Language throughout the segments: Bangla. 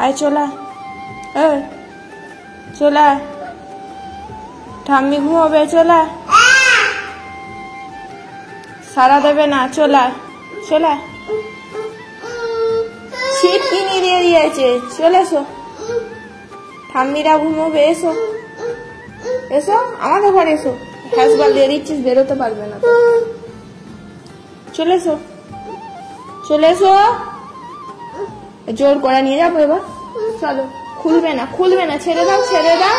আয় চলে আয়, চলে আয়, ঠাম্মি ঘুমাবে, চলে আয়, সারা দেবে না, চলে আয়, চলে আয়, ছিট কিনে দিয়ে দিয়েছে, চলে এসো, ঠাম্মিরা ঘুমোবে, এসো এসো আমাদের ঘরে এসো, হ্যাসবাল দিয়ে দিচ্ছিস, বেরোতে পারবে না তো, চলে এসো, চলে এসো, জোর করে নিয়ে যাবো এবার, চলো, খুলবে না, খুলবে না, ছেড়ে দাও, ছেড়ে দাও,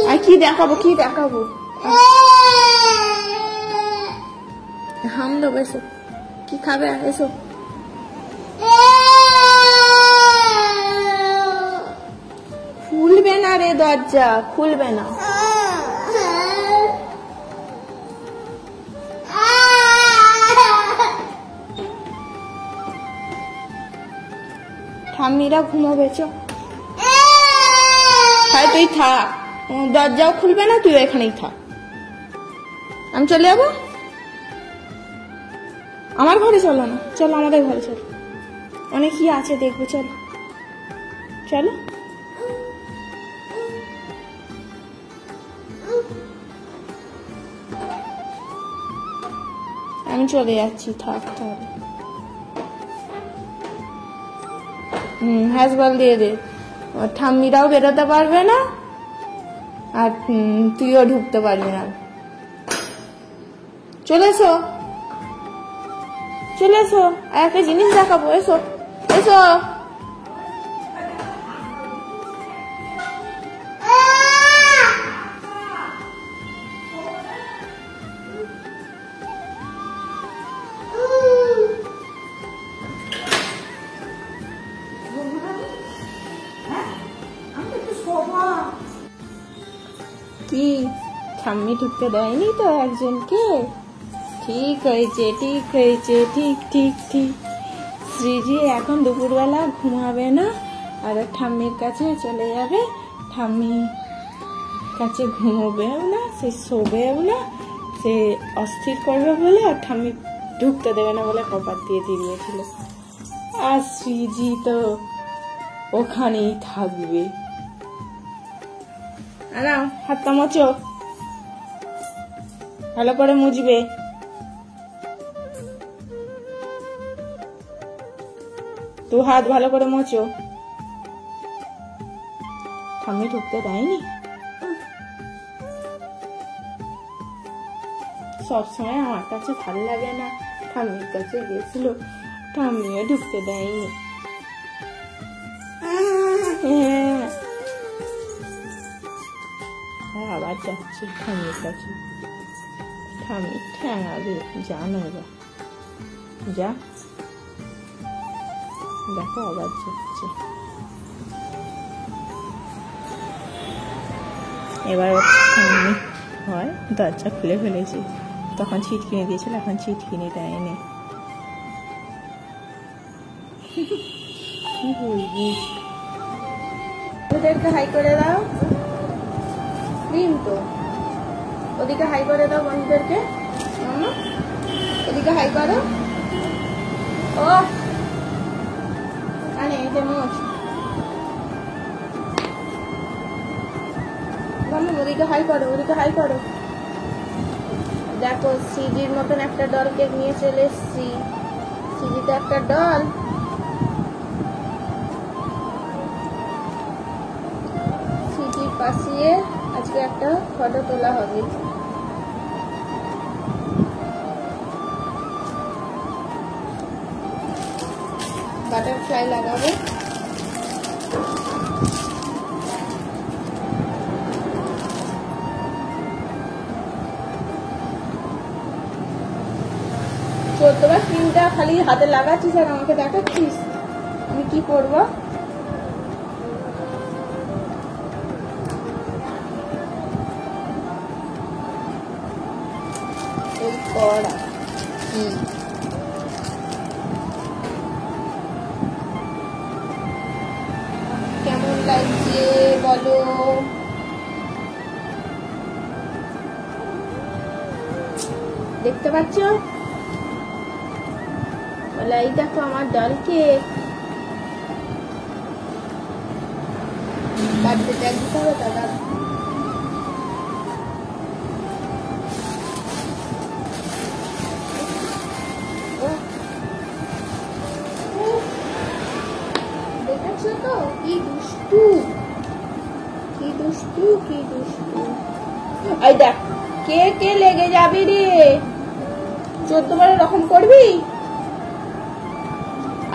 আর কি দেখাবো, কি দেখাবো, হাম দেবো, এসো, কি খাবে, এসো, খুলবে না রে দরজা, খুলবে না, ঠাম্মিরা ঘুমাবে, চ তুই থাক, দরজাও খুলবে না, তুই এখানেই থাক, আমি চলে যাবো, আমার ঘরে চলো না, চলো আমাদের ঘরে চলো, অনেক কি আছে দেখবো, চলো চলো, আমি চলে যাচ্ছি, থাক তাহলে, হ্যাসবাল দিয়ে দে, ঠাম্মিরাও বেরোতে পারবে না, আর তুইও ঢুকতে পারবি না, চলে এসো, চলে এসো, আর একটা জিনিস দেখাবো, এসো এসো, কি ঠাম্মি ঢুকতে দেয়নি তো একজনকে, ঠিক হয়েছে, ঠিক হয়েছে, ঠিক ঠিক ঠিক, শ্রীজি এখন দুপুরবেলা ঘুমাবে না, আর ঠাম্মির কাছে চলে যাবে, ঠাম্মি কাছে ঘুমোবেও না, সে শোবেও না, সে অস্থির করবে বলে, আর ঠাম্মি ঢুকতে দেবে না বলে কপাট দিয়ে দিয়েছিল, আর শ্রীজি তো ওখানেই থাকবে, না হাতটা মোচো, ভালো করে মুছবে, তো হাত ভালো করে মোচো, ঠাম্মি ঢুকতে দেয়নি, সবসময় আমার কাছে ভালো লাগে না, ঠাম্মির কাছে গেছিল, ঠাম্মিও ঢুকতে দেয়নি, আবার যাচ্ছি ঠাম্মির কাছে, ঠাম্মি ঠ্যাঙাবে, জানো এবার, যা দেখো আবার যাচ্ছে, এবার ঠাম্মি হয় দরজা খুলে ফেলেছি, তখন ছিট কিনে দিয়েছিল, এখন ছিট কিনে দেয়নি, কি বলবি, ওদেরকে হাই করে দাও, তো ওদিকে হাই করে দাও বন্ধুদেরকে, ওদিকে হাই করো, ও আনে এতে মোচ, ওদিকে হাই করো, ওদিকে হাই করো, দেখো সিজির মতন একটা ডলকে নিয়ে চলে এসছি, সিজি তো একটা ডল, সিজির পাশে আজকে একটা ফটো তোলা হবে, বাটারফ্লাই লাগাবো, তোরা ক্রিমটা খালি হাতে লাগাচ্ছিস আর আমাকে দেখাচ্ছিস আমি কি করবো, কড়া কেমন লাগছে বলো, দেখতে পাচ্ছ? বলে এই দেখো আমার ডল কেক। বার্থডে ট্যাগ দিতে হবে দাদা। দেখেছো তো কি দুষ্টু, কি দুষ্টু, কি দুষ্টু। এই দেখ কে কে লেগে যাবি রে, 14 বার এরকম করবি।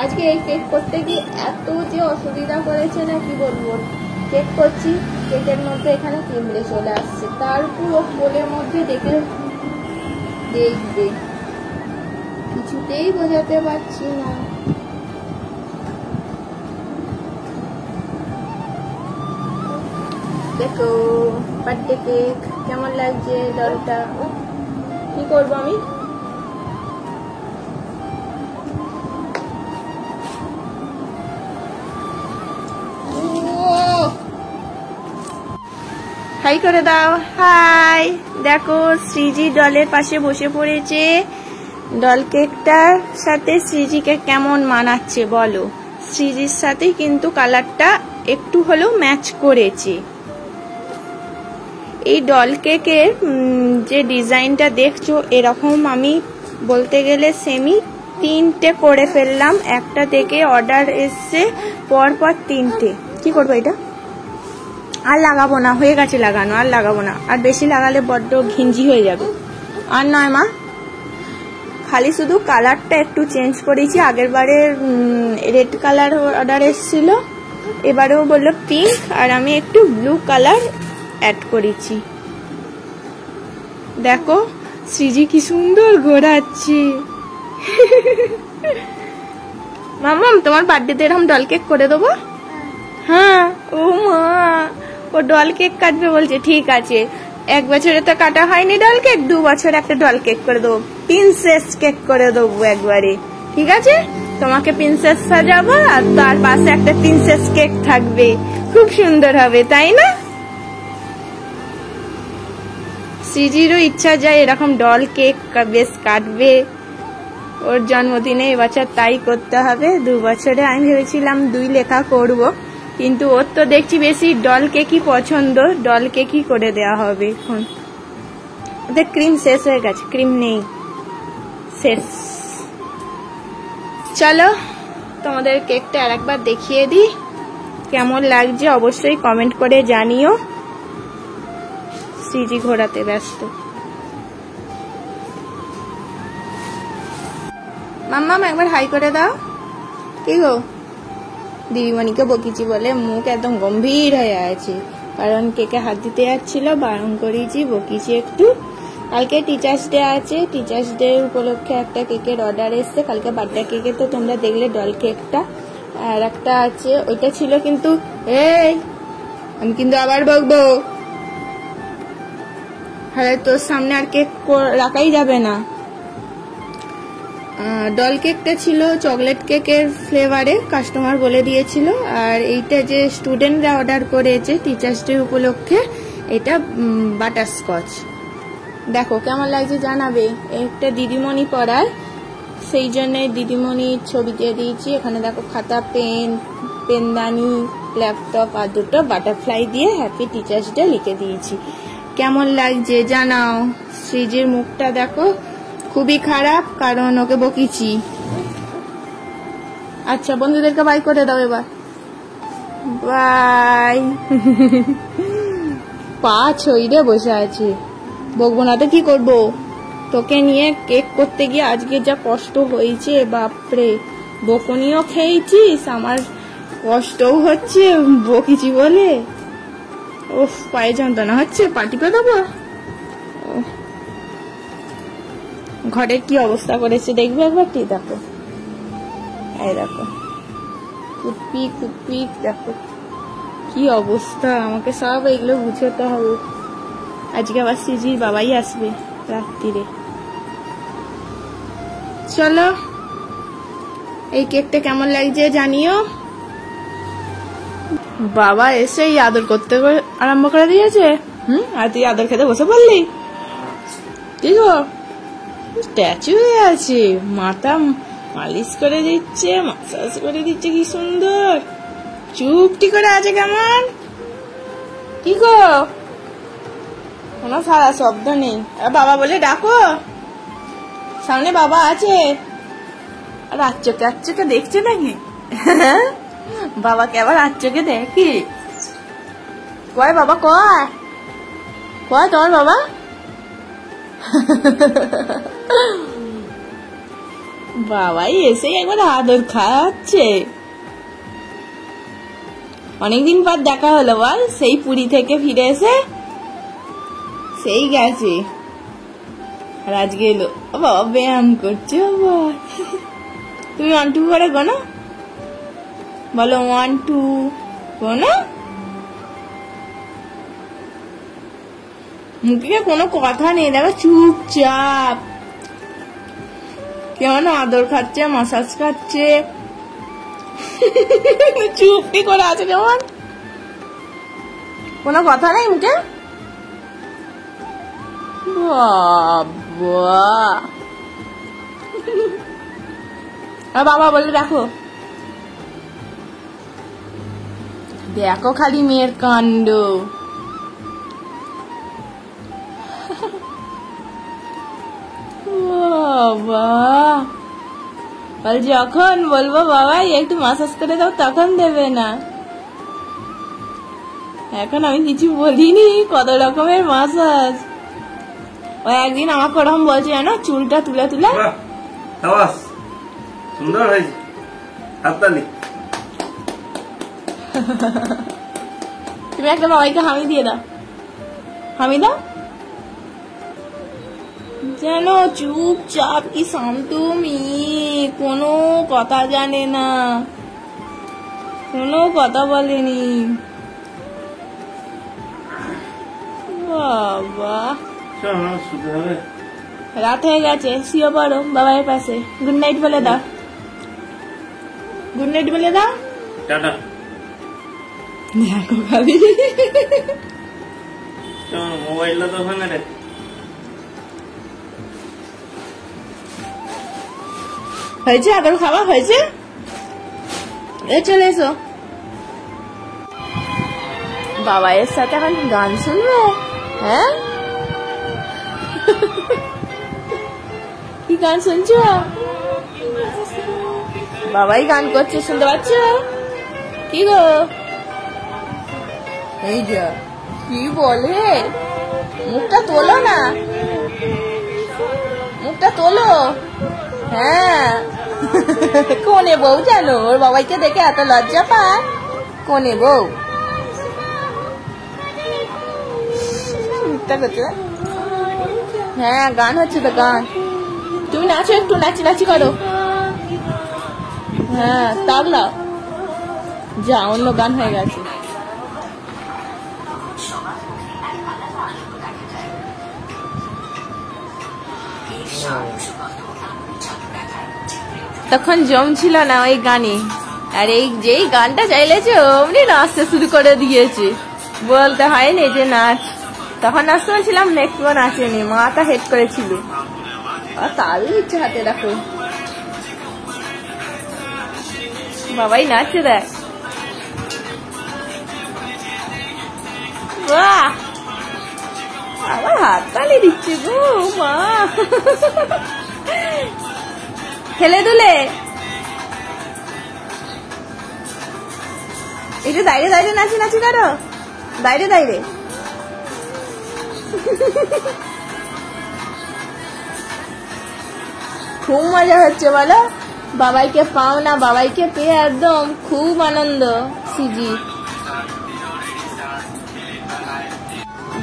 আজকে এই কেক করতে গিয়ে এত যে অসুবিধা করেছে না কি বলবো। কেক করছি, কেকের মধ্যে এখানে পিঁপড়ে চলে আসছে, তার পুরো কোলের মধ্যে দেখে দেখবে কিছুতেই বোঝাতে পারছি না। দেখো বার্থডে কেক কেমন লাগছে ডলটা। কি করবো আমি, হাই করে দাও। হাই। দেখো শ্রীজি ডলের পাশে বসে পড়েছে। ডল কেকটার সাথে শ্রীজিকে কেমন মানাচ্ছে বলো। শ্রীজির সাথে কিন্তু কালারটা একটু হলেও ম্যাচ করেছে। এই ডল কেকের যে ডিজাইনটা দেখছো এরকম আমি বলতে গেলে সেমি 3টে করে ফেললাম। একটা থেকে অর্ডার এসছে পরপর 3টে। কি করবো এটা, আর লাগাবো না, হয়ে গেছে লাগানো, আর লাগাবো না। আর বেশি লাগালে বড্ড ঘিঞ্জি হয়ে যাবে। আর নয় মা, খালি শুধু কালারটা একটু চেঞ্জ করেছি। আগের বারে রেড কালার অর্ডার এসেছিল, এবারেও বললো পিঙ্ক, আর আমি একটু ব্লু কালার অ্যাড করেছি। দেখো শ্রীজি কি সুন্দর ঘোরাচ্ছে। মাম্মাম তোমার বার্থডেতে এরকম ডল কেক করে দেবো। হ্যাঁ ও মা, ও ডল কেক কাটবে বলছে। ঠিক আছে, 1 বছরে তো কাটা হয়নি ডল কেক, 2 বছর একটা ডল কেক করে দেবো, প্রিন্সেস কেক করে দেবো একবারে। ঠিক আছে, তোমাকে প্রিন্সেস সাজাবো আর তার পাশে একটা প্রিন্সেস কেক থাকবে, খুব সুন্দর হবে তাই না। শ্রীজিরও ইচ্ছা যায় এরকম ডল কেক বেশ কাটবে, ওর জন্মদিনে এবছর তাই করতে হবে। 2 বছরে আমি ভেবেছিলাম 2 লেখা করব, কিন্তু ওর তো দেখছি বেশি ডল কেকই পছন্দ, ডল কেকই করে দেওয়া হবে। এখন ওদের ক্রিম শেষ হয়ে গেছে, ক্রিম নেই, শেষ। চলো তোমাদের কেকটা আর একবার দেখিয়ে দিই, কেমন লাগছে অবশ্যই কমেন্ট করে জানিও। শ্রীজি ঘোরাতে ব্যস্ত। মাম্মাম একবার হাই করে দাও। কি গো, দিদিমণিকে বকিছি বলে মুখ একদম গম্ভীর হয়ে আছে, কারণ কেকে হাত দিতে যাচ্ছিল, বারণ করেছি, বকিছি একটু। কালকে টিচার্স ডে আছে, টিচার্স ডে উপলক্ষে একটা কেকের অর্ডার এসছে। কালকে বার্থডে কেকে তো তোমরা দেখলে ডল কেকটা, আর একটা আছে ওইটা ছিল কিন্তু এই আমি কিন্তু আবার বকবো, হ্যাঁ তোর সামনে আর কেক রাখাই যাবে না। ডল কেকটা ছিল চকলেট কেকের ফ্লেভারে, কাস্টমার বলে দিয়েছিল। আর এইটা যে স্টুডেন্টরা অর্ডার করেছে টিচার্স ডে উপলক্ষে, এটা বাটারস্কচ। দেখো কেমন লাগছে জানাবে। একটা দিদিমণি পড়ায়, সেই জন্য দিদিমণির ছবি দিয়ে দিয়েছি। এখানে দেখো খাতা, পেন, পেনদানি, ল্যাপটপ আর 2টো বাটারফ্লাই দিয়ে হ্যাপি টিচার্স ডে লিখে দিয়েছি। কেমন লাগছে জানাও। শ্রীজির মুখটা দেখো খুবই খারাপ, কারণ ওকে বকিছি। আচ্ছা বন্ধুদেরকে বাই করে দাও এবার, বাই। পা ছইরে বসে আছে, বকবো না তো কি করবো। তোকে নিয়ে কেক করতে গিয়ে আজকে যা কষ্ট হয়েছে, বাপরে। বকুনিও খেয়েছিস, আমার কষ্টও হচ্ছে বকিছি বলে। ওফ, পায়ে যন্ত্রণা হচ্ছে, পা টিপে দেবো। ঘরের কি অবস্থা করেছে দেখবে একবার, ঠিক দেখো, এই দেখো কুপি কুপি, দেখো কি অবস্থা। আমাকে সব এগুলো গুছোতে হবে। আজকে আবার শ্রীজির বাবাই আসবে রাত্রিরে। চলো এই কেকটা কেমন লাগছে জানিও। বাবা এসেই আদর করতে আরম্ভ করে দিয়েছে। আর তুই আদর খেতে বসে পড়লি, কি গো স্ট্যাচু হয়ে আছে, মাথা মালিশ করে দিচ্ছে, মাসাজ করে দিচ্ছে, কি সুন্দর। চুপটি করে আছে কেমন। কি গো, কোনো সারা শব্দ নেই। বাবা বলে ডাকো, সামনে বাবা আছে। আর আচ্চকে দেখছে নাকি? বাবাকে আবার আচ্চকে দেখি। কয় বাবা, কয় কয় তোমার বাবা? বাবাই এসে একবার আদর খাচ্ছে। অনেকদিন পর দেখা হলো বল, সেই পুরী থেকে ফিরে এসে সেই গেছে, আর আজকে এলো। বাবা ব্যায়াম করছে। বাবা তুমি 1 2 করে গোনো, বলো 1 2 গোনো। মুখে কোনো কথা নেই, দেখো চুপচাপ কেমন আদর খাচ্ছে, মাসাজ খাচ্ছে। চুপটি করে আছে কেমন, কোনো কথা নেই মুখে। বাবা বলে দেখো, দেখো খালি মেয়ের কাণ্ড। বাবা যখন বলবো বাবা একটু মাসাজ করে দাও তখন দেবে না। এখন আমি কিছু বলিনি, কত রকমের মাসাজ। ও একদিন আমাকে ওরকম বলছে জানো, চুলটা তুলে তুলে। সুন্দর হয়েছে, হাততালি। তুমি একটা বাবাইকে হামি দিয়ে দাও, হামি দাও। যেন চুপচাপ, কি শান্ত মেয়ে, কোনো কথা জানে না, কোনো কথা বলেনি। বাবা রাত হয়ে গেছে, শুয়ে পড়ো বাবার পাশে। গুড নাইট বলে দাও, গুড নাইট বলে দাও। টাটা। দেখো খালি মোবাইলটা তো ওখানে রে। হয়েছে, আদর খাওয়া হয়েছে, চলে এসো। বাবা এর সাথে এখন গান শুনবে। হ্যাঁ, কি গান শুনছো? বাবাই গান করছে, শুনতে পাচ্ছ? কি গো, এই যে কি বলে, মুখটা তোলো না, মুখটা তোলো। হ্যাঁ, কোনে বউ জানো, ওর বাবাইকে দেখে এত লজ্জা পায়। কোনে বউ মুখটা করছে। হ্যাঁ, গান হচ্ছে তো, গান। তুমি নাচো, একটু নাচি নাচি করো। হ্যাঁ, তাবলা যা, অন্য গান হয়ে গেছে। তখন জমছিল না ওই গানে, আর এই যেই গানটা চাইলেছে অমনি নাচতে শুরু করে দিয়েছে। বলতে হয়নি যে নাচ, তখন নাচতে বলছিলাম, একটুও নাচেনি, মাথা হেড করেছিল। আর তারই ইচ্ছে হাতে, দেখো বাবাই নাচছে, দেখ। বাহ, আবার হাত তালি দিচ্ছে গো মা। খেলে দুলে একটু দাঁড়িয়ে দাঁড়িয়ে নাচি নাচি করো, দাঁড়িয়ে দাঁড়িয়ে। খুব মজা হচ্ছে বলো, বাবাইকে পাও না, বাবাইকে পেয়ে একদম খুব আনন্দ। সিজি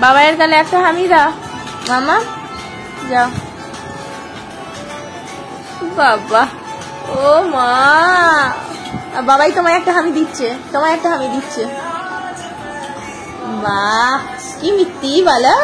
বাবাইয়ের গালে একটা হামি দাও মামা, যাও। বাবা, ও মা, বাবাই তোমায় একটা হামি দিচ্ছে, তোমায় একটা হামি দিচ্ছে। বাহ, কি মিত্তি বলো।